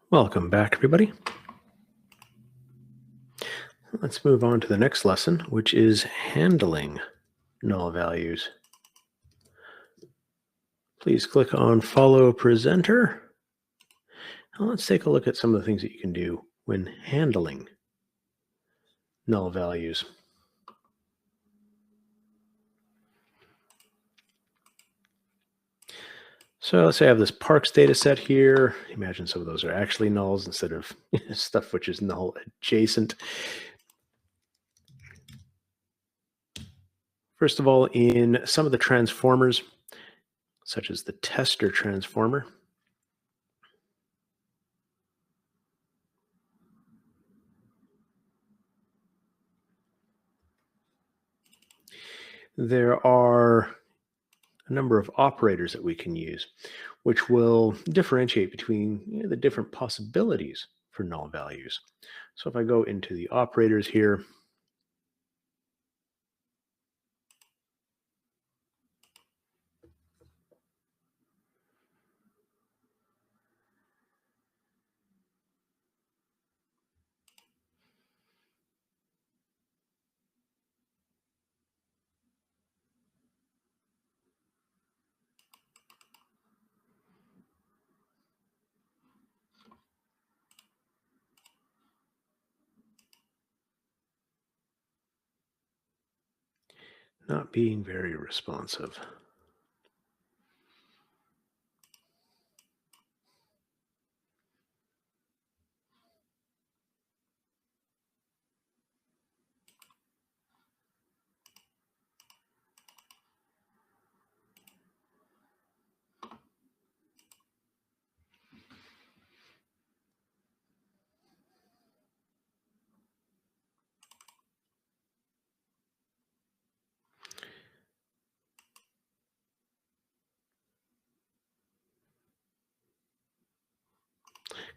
Welcome back, everybody. Let's move on to the next lesson, which is handling null values. Please click on Follow Presenter. Now let's take a look at some of the things that you can do when handling null values. So let's say I have this parks data set here. Imagine some of those are actually nulls instead of stuff which is null adjacent. First of all, in some of the transformers, such as the tester transformer, there are a number of operators that we can use, which will differentiate between the different possibilities for null values. So if I go into the operators here, not being very responsive.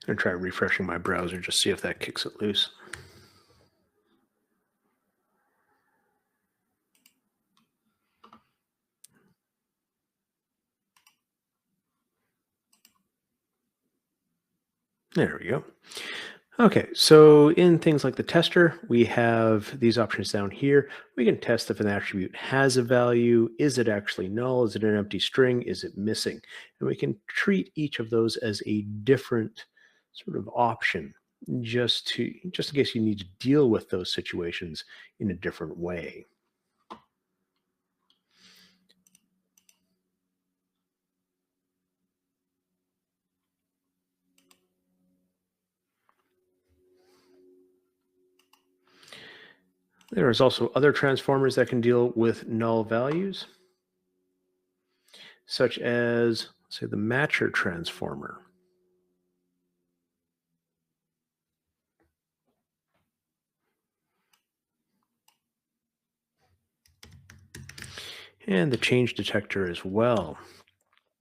I'm going to try refreshing my browser, just see if that kicks it loose. There we go. Okay, so in things like the tester, we have these options down here. We can test if an attribute has a value. Is it actually null? Is it an empty string? Is it missing? And we can treat each of those as a different sort of option, just in case you need to deal with those situations in a different way. There's also other transformers that can deal with null values, such as, say, the matcher transformer. And the change detector as well.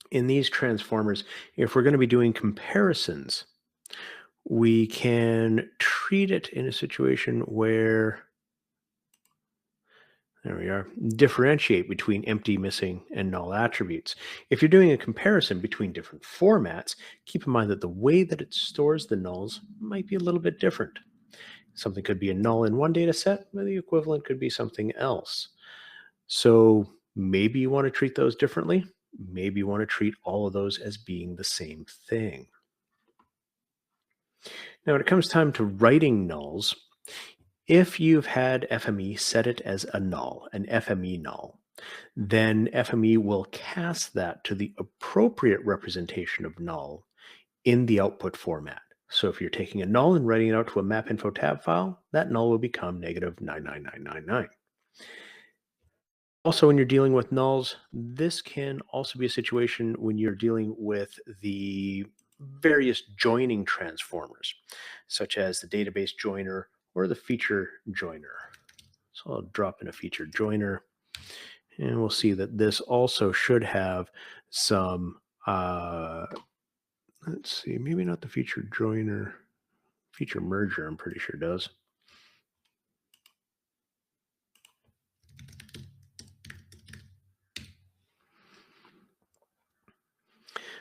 In these transformers, if we're going to be doing comparisons, we can treat it in a situation where, there we are, differentiate between empty, missing, and null attributes. If you're doing a comparison between different formats, keep in mind that the way that it stores the nulls might be a little bit different. Something could be a null in one data set, but the equivalent could be something else. So maybe you want to treat those differently. Maybe you want to treat all of those as being the same thing. Now, when it comes time to writing nulls, if you've had FME set it as a null, an FME null, then FME will cast that to the appropriate representation of null in the output format. So if you're taking a null and writing it out to a mapinfo tab file, that null will become negative 99999. Also, when you're dealing with nulls, this can also be a situation when you're dealing with the various joining transformers, such as the database joiner or the feature joiner. So I'll drop in a feature joiner, and we'll see that this also should have some, let's see, maybe not the feature joiner, feature merger, I'm pretty sure does.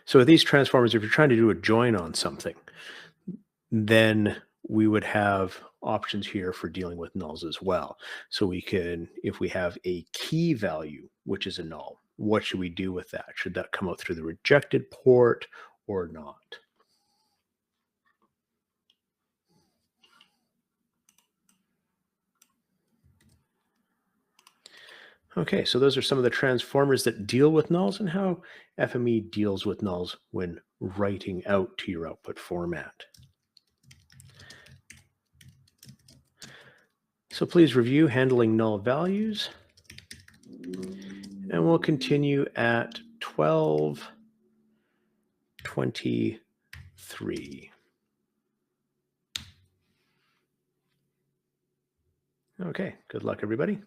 So with these transformers, if you're trying to do a join on something, then we would have options here for dealing with nulls as well. So we can, if we have a key value, which is a null, what should we do with that? Should that come out through the rejected port or not? Okay, so those are some of the transformers that deal with nulls and how FME deals with nulls when writing out to your output format. So please review handling null values. And we'll continue at 12:23. Okay, good luck, everybody.